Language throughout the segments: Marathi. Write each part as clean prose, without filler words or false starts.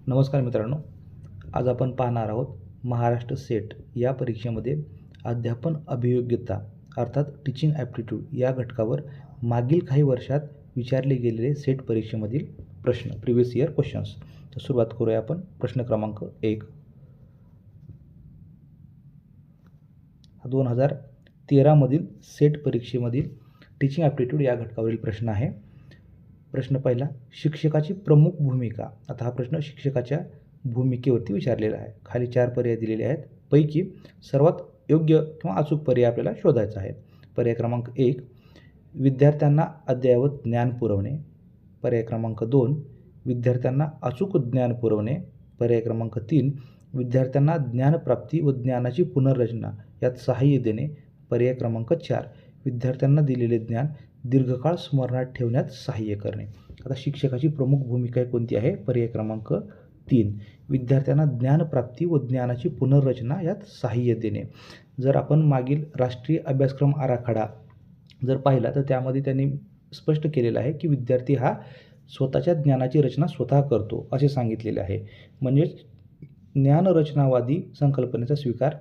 नमस्कार मित्रांनो, आज आपण पाहणार आहोत महाराष्ट्र सेट या परीक्षेमध्ये अध्यापन अभियोग्यता अर्थात टीचिंग ॲप्टिट्यूड या घटकावर मागील काही वर्षात विचारले गेलेले सेट परीक्षेमधील प्रश्न, प्रिव्हियस इयर क्वेश्चन्स. तर सुरुवात करूया आपण. प्रश्न क्रमांक 1. 2013 मधील सेट परीक्षेमधील टीचिंग ॲप्टिट्यूड या घटकावरील प्रश्न आहे. प्रश्न पहिला, शिक्षकाची प्रमुख भूमिका. आता हा प्रश्न शिक्षकाच्या भूमिकेवरती विचारलेला आहे. खाली 4 पर्याय दिलेले आहेत. पैकी सर्वात योग्य किंवा अचूक पर्याय आपल्याला शोधायचा आहे. पर्याय क्रमांक 1, विद्यार्थ्यांना अद्ययावत ज्ञान पुरवणे. पर्याय क्रमांक 2, विद्यार्थ्यांना अचूक ज्ञान पुरवणे. पर्याय क्रमांक 3, विद्यार्थ्यांना ज्ञानप्राप्ती व ज्ञानाची पुनर्रचना यात सहाय्य देणे. पर्याय क्रमांक 4, विद्यार्थ्यांना दिलेले ज्ञान दीर्घकाळ स्मरणात ठेवण्यात सहाय्य करणे. आता शिक्षकाची प्रमुख भूमिका कोणती आहे? पर्याय क्रमांक 3, विद्यार्थ्यांना ज्ञानप्राप्ती व ज्ञानाची पुनर्रचना यात सहाय्य देणे. जर आपण मागील राष्ट्रीय अभ्यासक्रम आराखडा जर पाहिला तर त्यामध्ये त्यांनी स्पष्ट केलेलं आहे की विद्यार्थी हा स्वतःच्या ज्ञानाची रचना स्वतः करतो असे सांगितलेले आहे. म्हणजेच ज्ञानरचनावादी संकल्पनेचा स्वीकार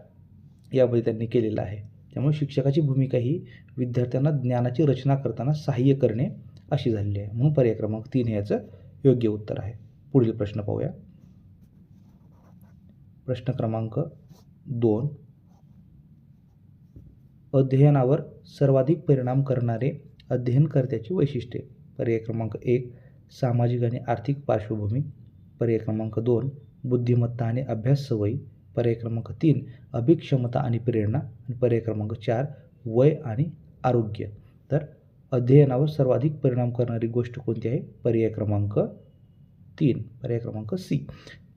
यामध्ये त्यांनी केलेला आहे. त्यामुळे शिक्षकाची भूमिका ही विद्यार्थ्यांना ज्ञानाची रचना करताना सहाय्य करणे अशी झालेली आहे. म्हणून पर्याय क्रमांक 3 हे याचं योग्य उत्तर आहे. पुढील प्रश्न पाहूया. प्रश्न क्रमांक 2, अध्ययनावर सर्वाधिक परिणाम करणारे अध्ययनकर्त्याची वैशिष्ट्ये. पर्याय क्रमांक 1, सामाजिक आणि आर्थिक पार्श्वभूमी. पर्याय क्रमांक 2, बुद्धिमत्ता आणि अभ्यास सवयी. पर्याय क्रमांक 3, अभिक्षमता आणि प्रेरणा. आणि पर्याय क्रमांक 4, वय आणि आरोग्य. तर अध्ययनावर सर्वाधिक परिणाम करणारी गोष्ट कोणती आहे? पर्याय क्रमांक 3, पर्याय क्रमांक सी,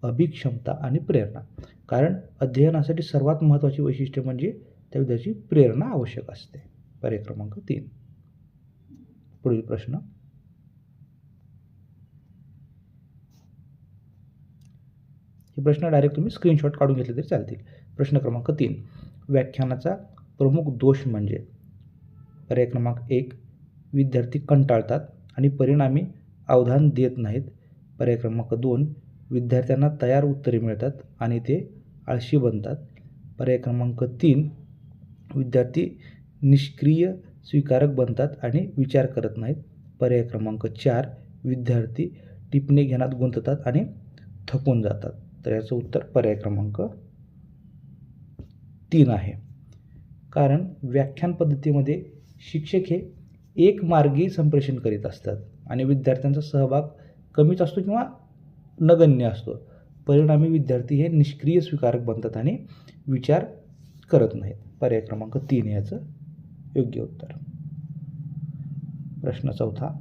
अभिक्षमता आणि प्रेरणा. कारण अध्ययनासाठी सर्वात महत्त्वाची वैशिष्ट्य म्हणजे त्या विद्यार्थ्याची प्रेरणा आवश्यक असते. पर्याय क्रमांक 3. पुढील प्रश्न. हे प्रश्न डायरेक्ट तुम्ही स्क्रीनशॉट काढून घेतले तरी चालतील. प्रश्न क्रमांक 3, व्याख्यानाचा प्रमुख दोष म्हणजे. पर्याय क्रमांक 1, विद्यार्थी कंटाळतात आणि परिणामी अवधान देत नाहीत. पर्याय क्रमांक 2, विद्यार्थ्यांना तयार उत्तरे मिळतात आणि ते आळशी बनतात. पर्याय क्रमांक 3, विद्यार्थी निष्क्रिय स्वीकारक बनतात आणि विचार करत नाहीत. पर्याय क्रमांक 4, विद्यार्थी टिपणे घेण्यात गुंततात आणि थकून जातात. तर याचं उत्तर पर्याय क्रमांक 3 आहे. कारण व्याख्यान पद्धतीमध्ये शिक्षक हे एक मार्गी संप्रेषण करीत असतात आणि विद्यार्थ्यांचा सहभाग कमीच असतो किंवा नगण्य असतो. परिणामी विद्यार्थी हे निष्क्रिय स्वीकारक बनतात आणि विचार करत नाहीत. पर्याय क्रमांक 3 याचं योग्य उत्तर. प्रश्न 4,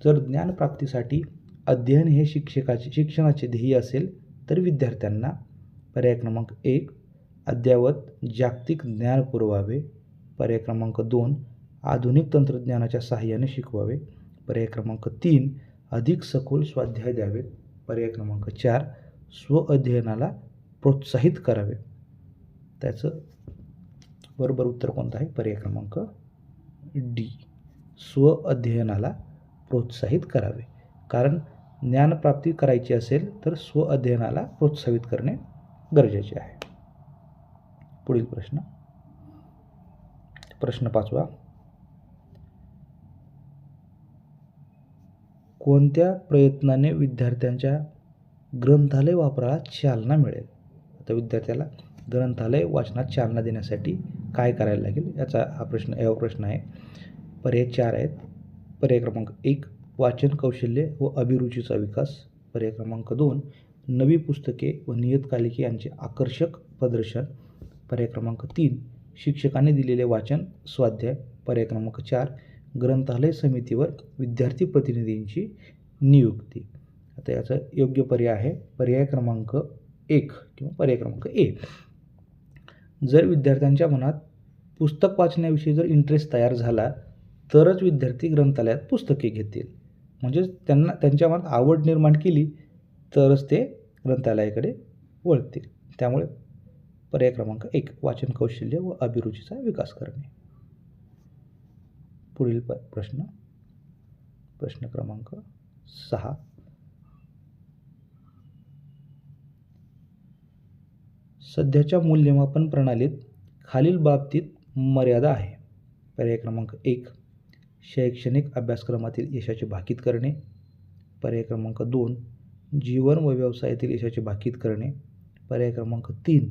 जर ज्ञानप्राप्तीसाठी अध्ययन हे शिक्षणाचे ध्येय असेल तर विद्यार्थ्यांना. पर्याय क्रमांक 1, अद्ययावत जागतिक ज्ञान पुरवावे. पर्याय क्रमांक 2, आधुनिक तंत्रज्ञानाच्या सहाय्याने शिकवावे. पर्याय क्रमांक 3, अधिक सखोल स्वाध्याय द्यावेत. पर्याय क्रमांक 4, स्वअध्ययनाला प्रोत्साहित करावे. त्याचं बरोबर उत्तर कोणतं आहे? पर्याय क्रमांक डी, स्वअध्ययनाला प्रोत्साहित करावे. कारण ज्ञानप्राप्ती करायची असेल तर स्वअध्ययनाला प्रोत्साहित करणे गरजेचे आहे. पुढील प्रश्न. प्रश्न 5, कोणत्या प्रयत्नाने विद्यार्थ्यांच्या ग्रंथालय वापराला चालना मिळेल? आता विद्यार्थ्याला ग्रंथालय वाचनात चालना देण्यासाठी काय करायला लागेल याचा हा प्रश्न आहे. पर्याय 4 आहेत. पर्याय क्रमांक 1, वाचन कौशल्य व अभिरुचीचा विकास. पर्याय क्रमांक 2, नवी पुस्तके व नियतकालिके यांचे आकर्षक प्रदर्शन. पर्याय क्रमांक 3, शिक्षकांनी दिलेले वाचन स्वाध्याय. पर्याय क्रमांक 4, ग्रंथालय समितीवर विद्यार्थी प्रतिनिधींची नियुक्ती. आता याचा योग्य पर्याय आहे पर्याय क्रमांक 1 किंवा पर्याय क्रमांक ए. जर विद्यार्थ्यांच्या मनात पुस्तक वाचण्याविषयी जर इंटरेस्ट तयार झाला तरच विद्यार्थी ग्रंथालयात पुस्तके घेतील. म्हणजेच त्यांच्या मनात आवड निर्माण केली तरच ते ग्रंथालयाकडे वळतील. त्यामुळे पर्याय क्रमांक 1, वाचन कौशल्य व अभिरुचीचा विकास करणे. पुढील प्रश्न. प्रश्न क्रमांक 6. सध्याच्या मूल्यमापन प्रणालीत खालील बाबतीत मर्यादा आहे. पर्याय क्रमांक 1, शैक्षणिक अभ्यासक्रमातील यशाचे भाकीत करणे. पर्याय क्रमांक 2, जीवन व व्यवसायातील यशाचे भाकीत करणे. पर्याय क्रमांक 3,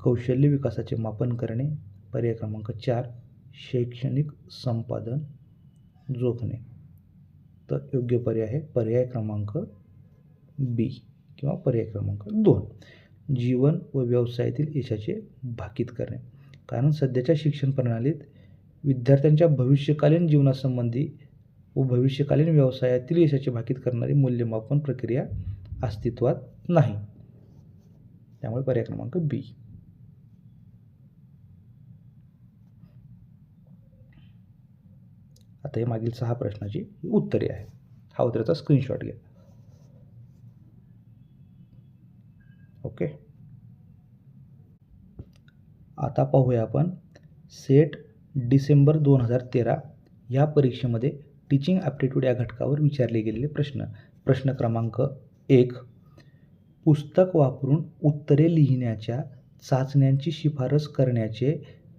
कौशल्य विकासाचे मापन करणे. पर्याय क्रमांक 4, शैक्षणिक संपादन जोखणे. तर योग्य पर्याय आहे पर्याय क्रमांक बी किंवा पर्याय क्रमांक 2, जीवन व व्यवसायातील यशाचे भाकीत करणे. कारण सध्याच्या शिक्षण प्रणालीत विद्यार्थ्यांच्या भविष्यकालीन जीवनासंबंधी व भविष्यकालीन व्यवसायातील यशाचे भाकीत करणारी मूल्यमापन प्रक्रिया अस्तित्वात नाही. त्यामुळे पर्याय क्रमांक बी. आता हे मागील 6 प्रश्नाची उत्तरे आहेत. हा उत्तराचा स्क्रीनशॉट घ्या. ओके. आता पाहूया आपण सेट डिसेंबर 2013 या परीक्षेमध्ये टीचिंग ॲप्टिट्यूड या घटकावर विचारले गेलेले प्रश्न. प्रश्न क्रमांक 1, पुस्तक वापरून उत्तरे लिहिण्याच्या चाचण्यांची शिफारस करण्याचे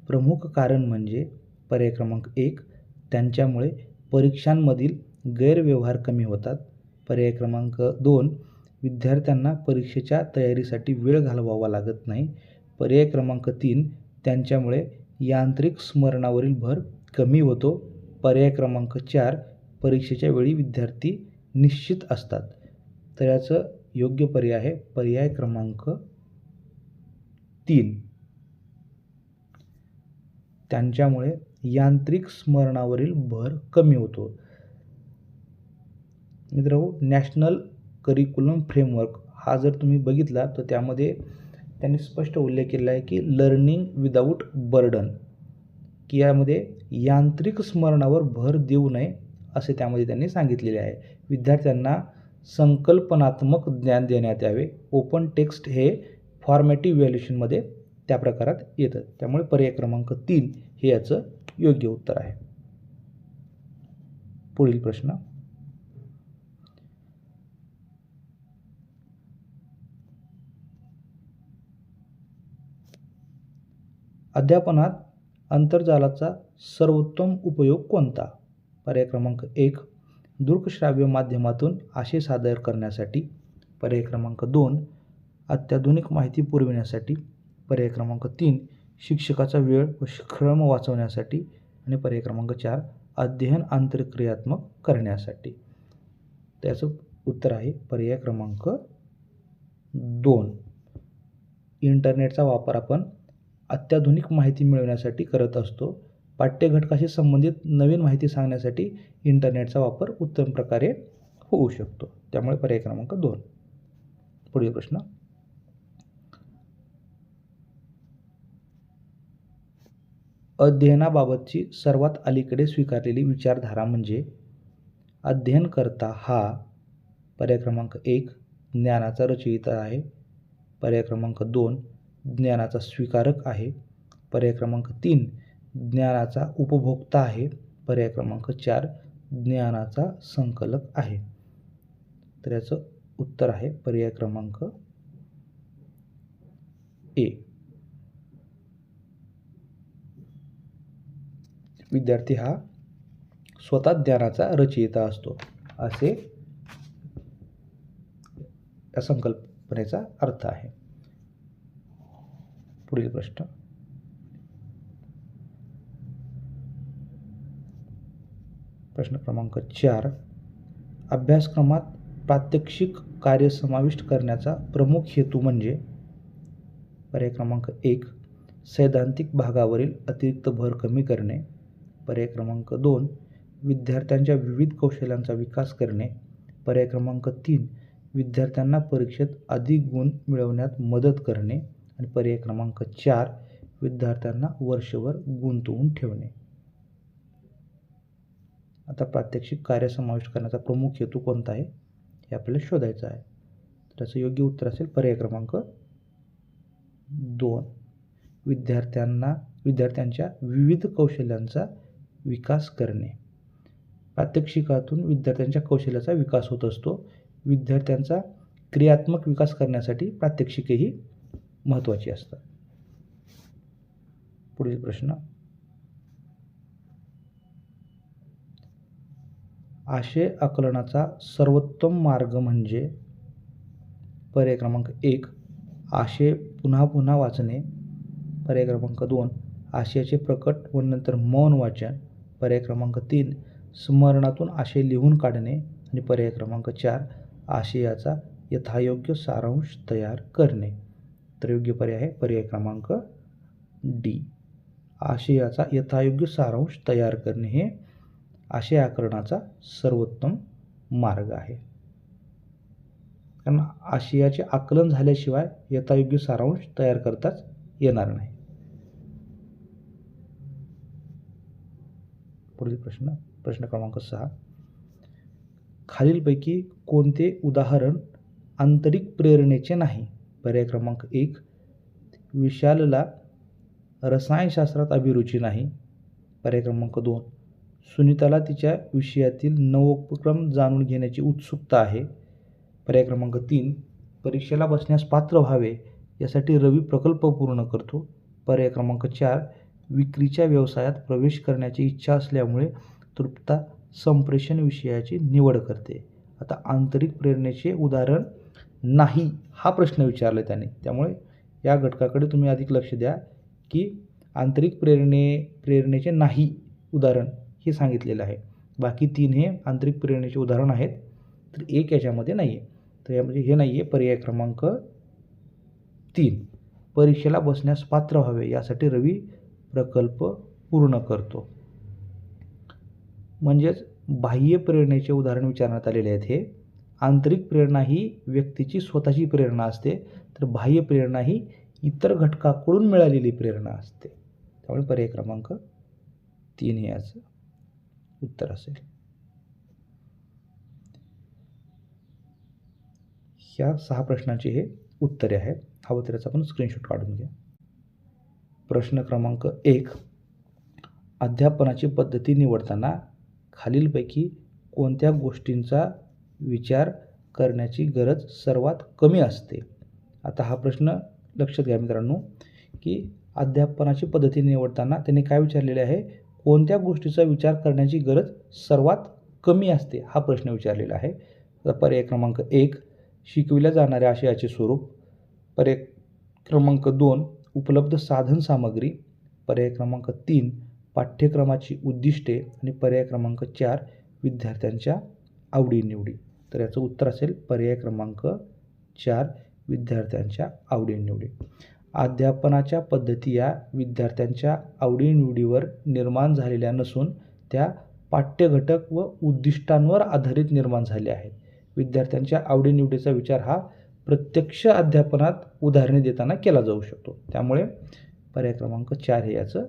प्रमुख कारण म्हणजे. पर्याय क्रमांक 1, त्यांच्यामुळे परीक्षांमधील गैरव्यवहार कमी होतात. पर्याय क्रमांक 2, विद्यार्थ्यांना परीक्षेच्या तयारीसाठी वेळ घालवावा लागत नाही. पर्याय क्रमांक 3, त्यांच्यामुळे यांत्रिक स्मरणावरील भर कमी होतो. पर्याय क्रमांक 4, परीक्षेच्या वेळी विद्यार्थी निश्चित असतात. तर याचं योग्य पर्याय आहे पर्याय क्रमांक 3, त्यांच्यामुळे यांत्रिक स्मरणावरील भर कमी होतो. मित्रांनो, नॅशनल करिक्युलम फ्रेमवर्क हा जर तुम्ही बघितला तर त्यामध्ये त्यांनी स्पष्ट उल्लेख केला आहे की लर्निंग विदाऊट बर्डन, की यामध्ये यांत्रिक स्मरणावर भर देऊ नये असे त्यामध्ये त्यांनी सांगितलेले आहे. विद्यार्थ्यांना संकल्पनात्मक ज्ञान देण्यात यावे. ओपन टेक्स्ट हे फॉर्मॅटिव्ह इव्हॅल्युएशनमध्ये त्या प्रकारात येतं. त्यामुळे पर्याय क्रमांक 3 हे याचं योग्य उत्तर आहे. पुढील प्रश्न, अध्यापनात आंतरजालाचा सर्वोत्तम उपयोग कोणता? पर्याय क्रमांक 1, दृकश्राव्य माध्यमातून आशय सादर करण्यासाठी. पर्याय क्रमांक 2, अत्याधुनिक माहिती पुरविण्यासाठी. पर्याय क्रमांक 3, शिक्षकाचा वेळ व श्रम वाचवण्यासाठी. आणि पर्याय क्रमांक 4, अध्ययन आंतरक्रियात्मक करण्यासाठी. त्याचं उत्तर आहे पर्याय क्रमांक 2. इंटरनेटचा वापर आपण अत्याधुनिक माहिती मिळवण्यासाठी करत असतो. पाठ्यघटकाशी संबंधित नवीन माहिती सांगण्यासाठी इंटरनेटचा वापर उत्तम प्रकारे होऊ शकतो. त्यामुळे पर्याय क्रमांक 2. पुढील प्रश्न, अध्ययनाबाबतची सर्वात अलीकडे स्वीकारलेली विचारधारा म्हणजे. अध्ययनकर्ता हा पर्याय क्रमांक 1, ज्ञानाचा रचयिता आहे. पर्याय क्रमांक 2, ज्ञानाचा स्वीकारक आहे. पर्याय क्रमांक 3, ज्ञानाचा उपभोक्ता आहे. पर्याय क्रमांक 4, ज्ञानाचा संकलक आहे. तर याचं उत्तर आहे पर्याय क्रमांक ए. विद्यार्थी हा स्वतः ज्ञानाचा रचयिता असतो असे या संकल्पनेचा अर्थ आहे. पुढील प्रश्न, प्रश्न क्रमांक 4, अभ्यासक्रमात प्रात्यक्षिक कार्य समाविष्ट करण्याचा प्रमुख हेतू म्हणजे. पर्याय क्रमांक 1, सैद्धांतिक भागावरील अतिरिक्त भर कमी करणे. पर्याय क्रमांक 2, विद्यार्थ्यांच्या विविध कौशल्यांचा विकास करणे. पर्याय क्रमांक 3, विद्यार्थ्यांना परीक्षेत अधिक गुण मिळवण्यात मदत करणे. आणि पर्याय क्रमांक 4, विद्यार्थ्यांना वर्षभर गुंतवून ठेवणे. आता प्रात्यक्षिक कार्य समाविष्ट करण्याचा प्रमुख हेतू कोणता आहे हे आपल्याला शोधायचं आहे. त्याचं योग्य उत्तर असेल पर्याय क्रमांक 2, विद्यार्थ्यांच्या विविध कौशल्यांचा विकास करणे. प्रात्यक्षिकातून विद्यार्थ्यांच्या कौशल्याचा विकास होत असतो. विद्यार्थ्यांचा क्रियात्मक विकास करण्यासाठी प्रात्यक्षिकेही महत्त्वाची असतात. पुढील प्रश्न, आशय आकलनाचा सर्वोत्तम मार्ग म्हणजे? पर्याय क्रमांक 1 आशय पुन्हा पुन्हा वाचणे. पर्याय क्रमांक 2 आशयाचे प्रकट व नंतर मौन वाचन. पर्याय क्रमांक 3 स्मरणातून आशय लिहून काढणे. आणि पर्याय क्रमांक 4 आशयाचा यथायोग्य सारांश तयार करणे. तर योग्य पर्याय आहे पर्याय क्रमांक डी. आशयाचा यथायोग्य सारांश तयार करणे हे आशय आकलनाचा सर्वोत्तम मार्ग आहे. कारण आशयाचे आकलन झाल्याशिवाय यथायोग्य सारांश तयार करताच येणार नाही. पुढील प्रश्न, प्रश्न क्रमांक 6 खालीलपैकी कोणते उदाहरण आंतरिक प्रेरणेचे नाही? पर्याय क्रमांक 1 विशालला रसायनशास्त्रात अभिरुची नाही. पर्याय क्रमांक 2 सुनीताला तिच्या विषयातील नवोपक्रम जाणून घेण्याची उत्सुकता आहे. पर्याय क्रमांक 3 परीक्षेला बसण्यास पात्र व्हावे यासाठी रवी प्रकल्प पूर्ण करतो. पर्याय क्रमांक 4 विक्रीच्या व्यवसायात प्रवेश करण्याची इच्छा असल्यामुळे तृप्ता संप्रेषण विषयाची निवड करते. आता आंतरिक प्रेरणेचे उदाहरण नाही हा प्रश्न विचारला त्याने, त्यामुळे या घटकाकडे तुम्ही अधिक लक्ष द्या की आंतरिक प्रेरणेचे नाही उदाहरण हे सांगितलेलं आहे. बाकी 3 हे आंतरिक प्रेरणेचे उदाहरण आहेत, तर 1 याच्यामध्ये नाही आहे. तर यामध्ये हे नाही आहे. पर्याय क्रमांक 3 परीक्षेला बसण्यास पात्र व्हावे यासाठी रवी प्रकल्प पूर्ण करतो. म्हणजेच बाह्य प्रेरणेचे उदाहरण विचारण्यात आलेले आहेत. हे आंतरिक प्रेरणा ही व्यक्तीची स्वतःची प्रेरणा असते, तर बाह्य प्रेरणा ही इतर घटकाकडून मिळालेली प्रेरणा असते. त्यामुळे पर्याय क्रमांक 3 हे याचं उत्तर असेल. ह्या 6 प्रश्नांची हे उत्तरे आहेत. हवं तर याचा आपण स्क्रीनशॉट काढून घ्या. प्रश्न क्रमांक 1 अध्यापनाची पद्धती निवडताना खालीलपैकी कोणत्या गोष्टींचा विचार करण्याची गरज सर्वात कमी असते? आता हा प्रश्न लक्षात घ्या मित्रांनो की अध्यापनाची पद्धती निवडताना त्यांनी काय विचारलेले आहे, कोणत्या गोष्टीचा विचार करण्याची गरज सर्वात कमी असते हा प्रश्न विचारलेला आहे. पर्याय क्रमांक 1 शिकविल्या जाणाऱ्या आशयाचे स्वरूप. पर्याय क्रमांक 2 उपलब्ध साधन सामग्री. पर्याय क्रमांक 3 पाठ्यक्रमाची उद्दिष्टे. आणि पर्याय क्रमांक 4 विद्यार्थ्यांच्या आवडीनिवडी. तर याचं उत्तर असेल पर्याय क्रमांक 4 विद्यार्थ्यांच्या आवडीनिवडी. अध्यापनाच्या पद्धती या विद्यार्थ्यांच्या आवडीनिवडीवर निर्माण झालेल्या नसून त्या पाठ्यघटक व उद्दिष्टांवर आधारित निर्माण झाल्या आहेत. विद्यार्थ्यांच्या आवडीनिवडीचा विचार हा प्रत्यक्ष अध्यापनात उदाहरणे देताना केला जाऊ शकतो. त्यामुळे पर्याय क्रमांक 4 हे याचं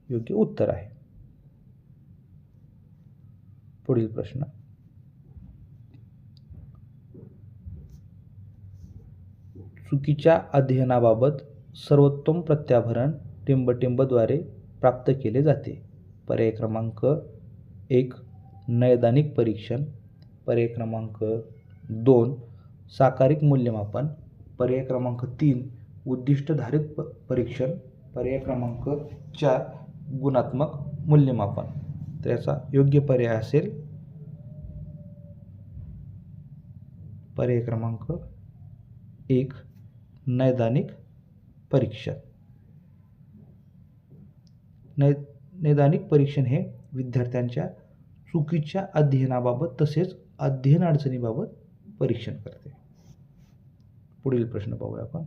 योग्य उत्तर आहे. पुढील प्रश्न, चुकीच्या अध्ययनाबाबत सर्वोत्तम प्रत्याभरण टिंबटिंबद्वारे प्राप्त केले जाते. पर्याय क्रमांक 1 नैदानिक परीक्षण. पर्याय क्रमांक 2 साकारिक मूल्यमापन. पर्याय क्रमांक 3 उद्दिष्टधारित परीक्षण. पर्याय क्रमांक 4 गुणात्मक मूल्यमापन. तर याचा योग्य पर्याय असेल पर्याय क्रमांक 1 नैदानिक परीक्षण. नैदानिक परीक्षण हे विद्यार्थ्यांच्या चुकीच्या अध्ययनाबाबत तसेच अध्ययन अडचणीबाबत परीक्षण करते. पुढील प्रश्न पाहूया आपण.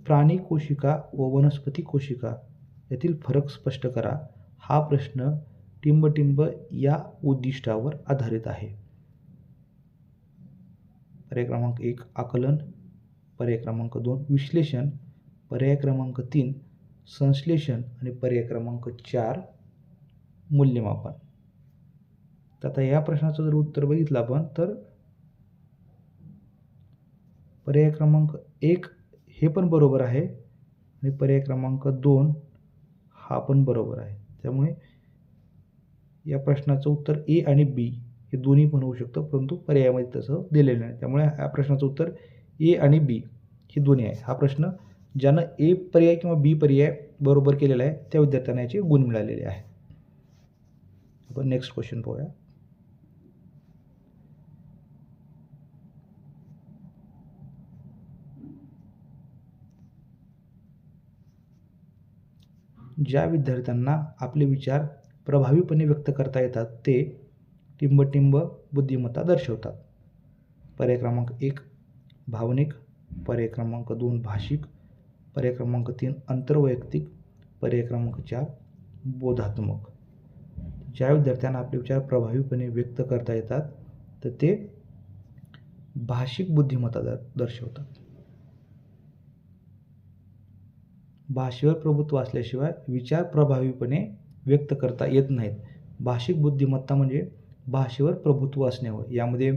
प्राणी कोशिका व वनस्पती कोशिका यातील फरक स्पष्ट करा. हा प्रश्न टिंबटिंब या उद्दिष्टावर आधारित आहे. पर्याय क्रमांक 1 आकलन. पर्याय क्रमांक 2 विश्लेषण. पर्याय क्रमांक 3 संश्लेषण. आणि पर्याय क्रमांक 4 मूल्यमापन. तर आता या प्रश्नाचं जर उत्तर बघितलं आपण तर पर्याय क्रमांक 1 हे पण बरोबर आहे आणि पर्याय क्रमांक 2 हा पण बरोबर आहे. त्यामुळे या प्रश्नाचं उत्तर ए आणि बी हे दोन्ही पण होऊ शकतं, परंतु पर्यायामध्ये तसं दिलेलं नाही. त्यामुळे या प्रश्नाचं उत्तर ए आणि बी हे दोन्ही आहे. हा प्रश्न ज्यानं ए पर्याय किंवा बी पर्याय बरोबर केलेला आहे त्या विद्यार्थ्यांना याचे गुण मिळालेले आहे. आपण नेक्स्ट क्वेश्चन पाहूया. ज्या विद्यार्थ्यांना आपले विचार प्रभावीपणे व्यक्त करता येतात ते टिंबटिंब बुद्धिमत्ता दर्शवतात. पर्याय क्रमांक 1 भावनिक, पर्याय क्रमांक 2 भाषिक, पर्याय क्रमांक 3 आंतरवैयक्तिक, पर्याय क्रमांक 4 बोधात्मक. ज्या विद्यार्थ्यांना आपले विचार प्रभावीपणे व्यक्त करता येतात तर ते भाषिक बुद्धिमत्ता दर्शवतात. भाषेवर प्रभुत्व असल्याशिवाय विचार प्रभावीपणे व्यक्त करता येत नाहीत. भाषिक बुद्धिमत्ता म्हणजे भाषेवर प्रभुत्व असणे होय. यामध्ये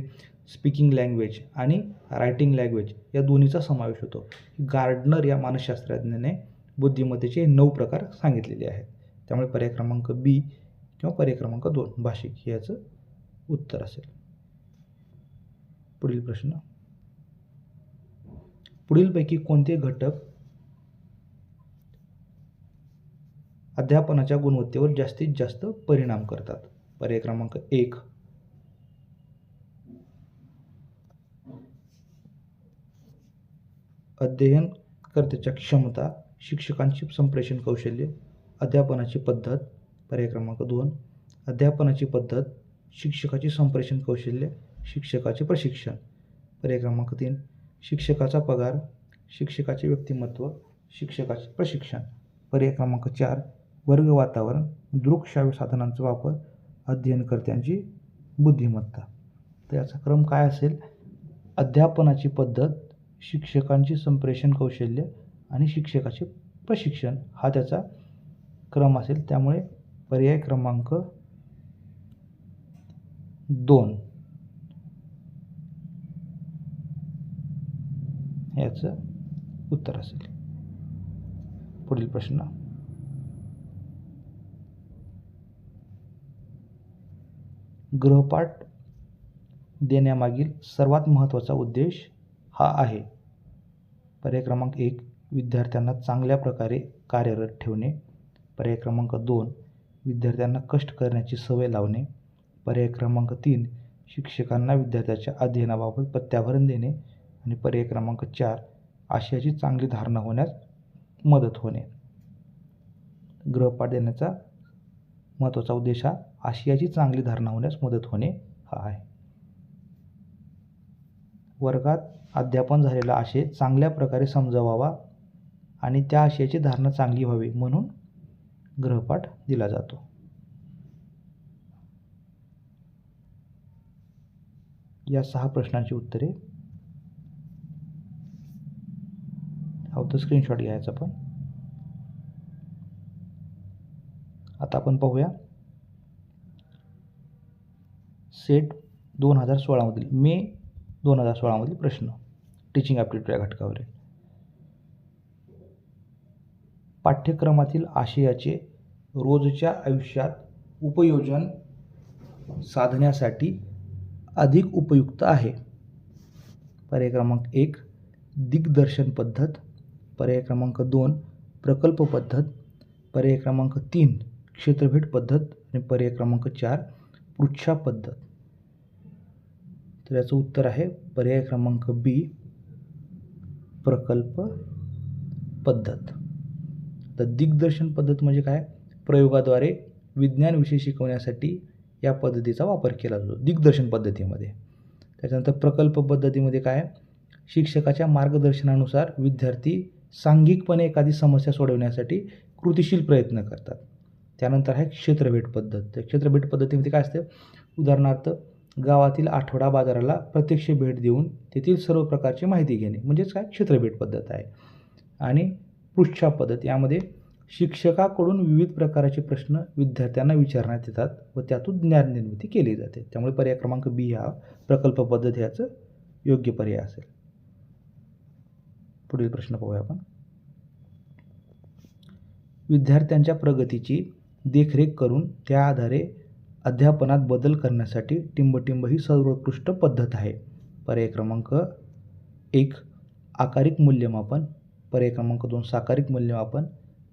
स्पीकिंग लँग्वेज आणि रायटिंग लँग्वेज या दोन्हीचा समावेश होतो. गार्डनर या मानसशास्त्रज्ञाने बुद्धिमत्तेचे 9 प्रकार सांगितलेले आहेत. त्यामुळे पर्याय क्रमांक बी किंवा पर्याय क्रमांक 2 भाषिक हे याचं उत्तर असेल. पुढील प्रश्न, पुढीलपैकी कोणते घटक अध्यापनाच्या गुणवत्तेवर जास्तीत जास्त परिणाम करतात? पर्याय क्रमांक 1 अध्ययनकर्त्याच्या क्षमता, शिक्षकांची संप्रेषण कौशल्य, अध्यापनाची पद्धत. पर्याय क्रमांक 2 अध्यापनाची पद्धत, शिक्षकाची संप्रेषण कौशल्य, शिक्षकाचे प्रशिक्षण. पर्याय क्रमांक 3 शिक्षकाचा पगार, शिक्षकाचे व्यक्तिमत्व, शिक्षकाचे प्रशिक्षण. पर्याय क्रमांक 4 वर्ग वातावरण, दृकश्राव्य साधनांचा वापर, अध्ययनकर्त्यांची बुद्धिमत्ता. तर याचा क्रम काय असेल? अध्यापनाची पद्धत, शिक्षकांची संप्रेषण कौशल्य आणि शिक्षकाचे प्रशिक्षण हा त्याचा क्रम असेल. त्यामुळे पर्याय क्रमांक 2 याचं उत्तर असेल. पुढील प्रश्न, गृहपाठ देण्यामागील सर्वात महत्त्वाचा उद्देश हा आहे. पर्याय क्रमांक 1 विद्यार्थ्यांना चांगल्या प्रकारे कार्यरत ठेवणे, पर्याय क्रमांक 2 विद्यार्थ्यांना कष्ट करण्याची सवय लावणे, पर्याय क्रमांक 3 शिक्षकांना विद्यार्थ्याच्या अध्ययनाबाबत प्रत्याभरण देणे आणि पर्याय क्रमांक 4 आशयाची चांगली धारणा होण्यास मदत होणे. गृहपाठ देण्याचा महत्त्वाचा उद्देश हा आशयाची चांगली धारणा होण्यास मदत होणे हा आहे. वर्गात अध्यापन झालेला आशय चांगल्या प्रकारे समजावावा आणि त्या आशयाची धारणा चांगली व्हावी म्हणून गृहपाठ दिला जातो. या 6 प्रश्नांची उत्तरे हवं स्क्रीनशॉट घ्यायचा. पण आता आपण पाहूया सेट 2016 मधील मे 2016 मधील प्रश्न टीचिंग ॲप्टिट्यूड या घटकावरील. पाठ्यक्रमातील आशयाचे रोजच्या आयुष्यात उपयोजन साधण्यासाठी अधिक उपयुक्त आहे. पर्याय क्रमांक 1 दिग्दर्शन पद्धत, पर्याय क्रमांक 2 प्रकल्प पद्धत, पर्याय क्रमांक 3 क्षेत्रभेट पद्धत आणि पर्याय क्रमांक 4 पृच्छा पद्धत. तर याचं उत्तर आहे पर्याय क्रमांक बी प्रकल्प पद्धत. तर दिग्दर्शन पद्धत म्हणजे काय? प्रयोगाद्वारे विज्ञान विषय शिकवण्यासाठी या पद्धतीचा वापर केला जातो दिग्दर्शन पद्धतीमध्ये. त्याच्यानंतर प्रकल्प पद्धतीमध्ये काय? शिक्षकाच्या मार्गदर्शनानुसार विद्यार्थी सांघिकपणे एखादी समस्या सोडवण्यासाठी कृतिशील प्रयत्न करतात. त्यानंतर आहे क्षेत्रभेट पद्धत. तर क्षेत्रभेट पद्धतीमध्ये काय असतं? उदाहरणार्थ गावातील आठवडा बाजाराला प्रत्यक्ष भेट देऊन तेथील सर्व प्रकारची माहिती घेणे म्हणजेच काय? क्षेत्रभेट पद्धत आहे. आणि पृच्छा पद्धत यामध्ये शिक्षकाकडून विविध प्रकारचे प्रश्न विद्यार्थ्यांना विचारण्यात येतात व त्यातून ज्ञान निर्मिती केली जाते. त्यामुळे पर्याय क्रमांक बी हा प्रकल्प पद्धत याचं योग्य पर्याय असेल. पुढील प्रश्न पाहूया आपण. विद्यार्थ्यांच्या प्रगतीची देखरेख करून त्या आधारे अध्यापनात बदल करण्यासाठी टिंबटिंब ही सर्वोत्कृष्ट पद्धत आहे. पर्याय क्रमांक 1 आकारिक मूल्यमापन, पर्याय क्रमांक 2 साकारिक मूल्यमापन,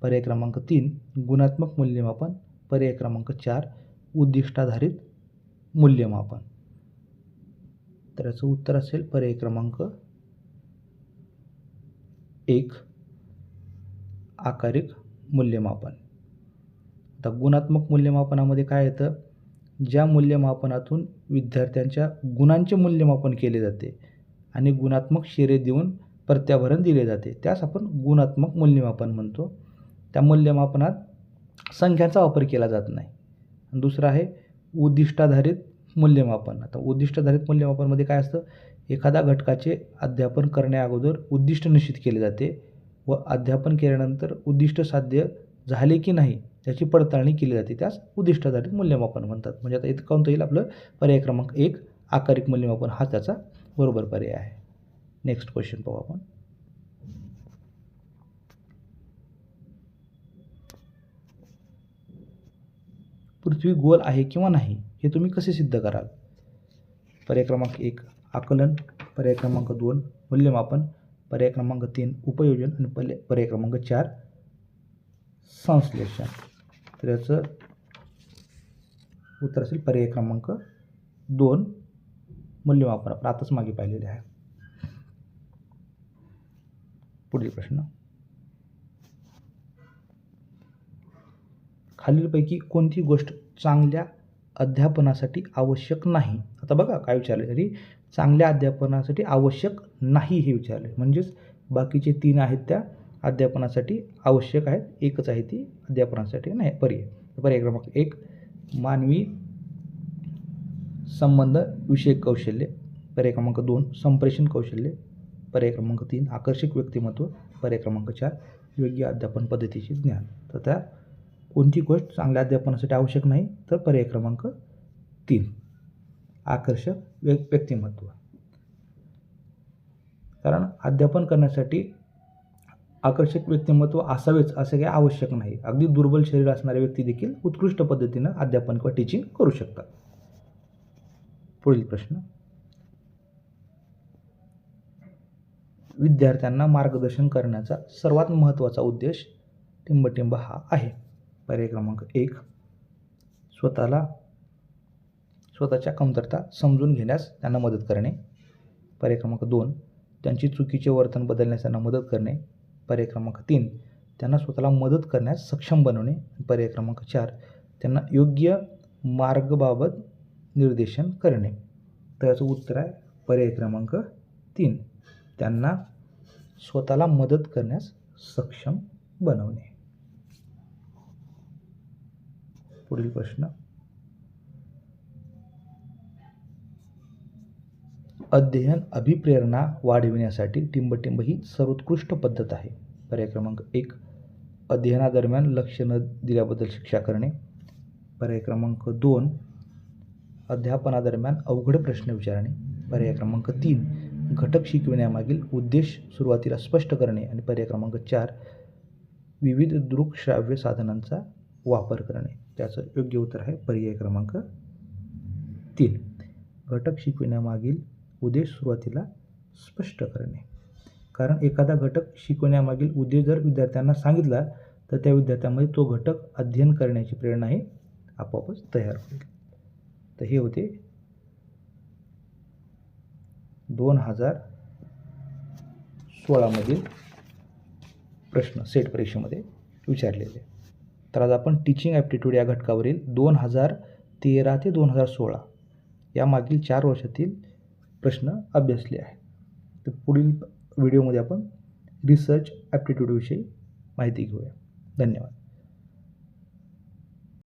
पर्याय क्रमांक 3 गुणात्मक मूल्यमापन, पर्याय क्रमांक 4 उद्दिष्टाधारित मूल्यमापन. तर याचं उत्तर असेल पर्याय क्रमांक 1 आकारिक मूल्यमापन. आता गुणात्मक मूल्यमापनामध्ये काय येतं, ज्या मूल्यमापनातून विद्यार्थ्यांच्या गुणांचे मूल्यमापन केले जाते आणि गुणात्मक श्रेय देऊन प्रत्याभरण दिले जाते त्यास आपण गुणात्मक मूल्यमापन म्हणतो. त्या मूल्यमापनात संख्यांचा वापर केला जात नाही. दुसरं आहे उद्दिष्टाधारित मूल्यमापन. आता उद्दिष्टाधारित मूल्यमापनमध्ये काय असतं, एखाद्या घटकाचे अध्यापन करण्याअगोदर उद्दिष्ट निश्चित केले जाते व अध्यापन केल्यानंतर उद्दिष्ट साध्य झाले की नाही त्याची पडताळणी केली जाते, त्यास उद्दिष्टाधारित मूल्यमापन म्हणतात. म्हणजे आता इथं कोणतं येईल आपलं पर्याय क्रमांक 1 आकारिक मूल्यमापन हा त्याचा बरोबर पर्याय आहे. नेक्स्ट क्वेश्चन पाहू आपण. पृथ्वी गोल आहे किंवा नाही हे तुम्ही कसे सिद्ध कराल? पर्याय क्रमांक 1 आकलन, पर्याय क्रमांक 2 मूल्यमापन, पर्याय क्रमांक 3 उपयोजन आणि पर्याय क्रमांक 4 संश्लेषण. तर याचं उत्तर असेल पर्याय क्रमांक 2 मूल्यमापन. आपण आताच मागे पाहिलेले आहे. पुढील प्रश्न, खालीलपैकी कोणती गोष्ट चांगल्या अध्यापनासाठी आवश्यक नाही? आता बघा काय विचारले, तरी चांगल्या अध्यापनासाठी आवश्यक नाही हे विचारले, म्हणजेच बाकीचे 3 आहेत त्या अध्यापनासाठी आवश्यक आहेत, एकच आहे ती अध्यापनासाठी नाही. पर्याय क्रमांक 1 मानवी संबंध विषयक कौशल्य, पर्याय क्रमांक 2 संप्रेषण कौशल्य, पर्याय क्रमांक 3 आकर्षक व्यक्तिमत्व, पर्याय क्रमांक 4 योग्य अध्यापन पद्धतीचे ज्ञान. तर त्या कोणती गोष्ट चांगल्या अध्यापनासाठी आवश्यक नाही? तर पर्याय क्रमांक 3 आकर्षक व्यक्तिमत्व. कारण अध्यापन करण्यासाठी आकर्षक व्यक्तिमत्व असावेच असे काही आवश्यक नाही. अगदी दुर्बल शरीर असणारे व्यक्ती देखील उत्कृष्ट पद्धतीनं अध्यापन किंवा टीचिंग करू शकतात. पुढील प्रश्न, विद्यार्थ्यांना मार्गदर्शन करण्याचा सर्वात महत्त्वाचा उद्देश टिंबटिंब हा आहे. पर्याय क्रमांक 1 स्वतःच्या कमतरता समजून घेण्यास त्यांना मदत करणे, पर्याय क्रमांक 2 त्यांची चुकीचे वर्तन बदलण्यास त्यांना मदत करणे, पर्याय क्रमांक 3 त्यांना स्वतःला मदत करण्यास सक्षम बनवणे, पर्याय क्रमांक 4 त्यांना योग्य मार्गाबाबत निर्देशन करणे. तर याचं उत्तर आहे पर्याय क्रमांक 3 त्यांना स्वतःला मदत करण्यास सक्षम बनवणे. पुढील प्रश्न, अध्ययन अभिप्रेरणा वाढविण्यासाठी टिंबटिंब ही सर्वोत्कृष्ट पद्धत आहे. पर्याय क्रमांक 1 अध्ययनादरम्यान लक्ष न दिल्याबद्दल शिक्षा करणे, पर्याय क्रमांक 2 अध्यापनादरम्यान अवघड प्रश्न विचारणे, पर्याय क्रमांक 3 घटक शिकविण्यामागील उद्देश सुरुवातीला स्पष्ट करणे आणि पर्याय क्रमांक 4 विविध दृकश्राव्य साधनांचा वापर करणे. त्याचं योग्य उत्तर आहे पर्याय क्रमांक 3 घटक शिकविण्यामागील उद्देश सुरुवातीला स्पष्ट करणे. कारण एखादा घटक शिकवण्यामागील उद्देश जर विद्यार्थ्यांना सांगितला तर त्या विद्यार्थ्यांमध्ये तो घटक अध्ययन करण्याची प्रेरणा ही आपोआपच तयार होईल. तर हे होते 2016 मधील प्रश्न सेट परीक्षेमध्ये विचारलेले. तर आज आपण टीचिंग ॲप्टिट्यूड या घटकावरील 2013 ते 2016 या मागील 4 वर्षातील प्रश्न अभ्यासले आहे. तर पुढील व्हिडिओमध्ये आपण रिसर्च ॲप्टिट्यूडविषयी माहिती घेऊया. धन्यवाद.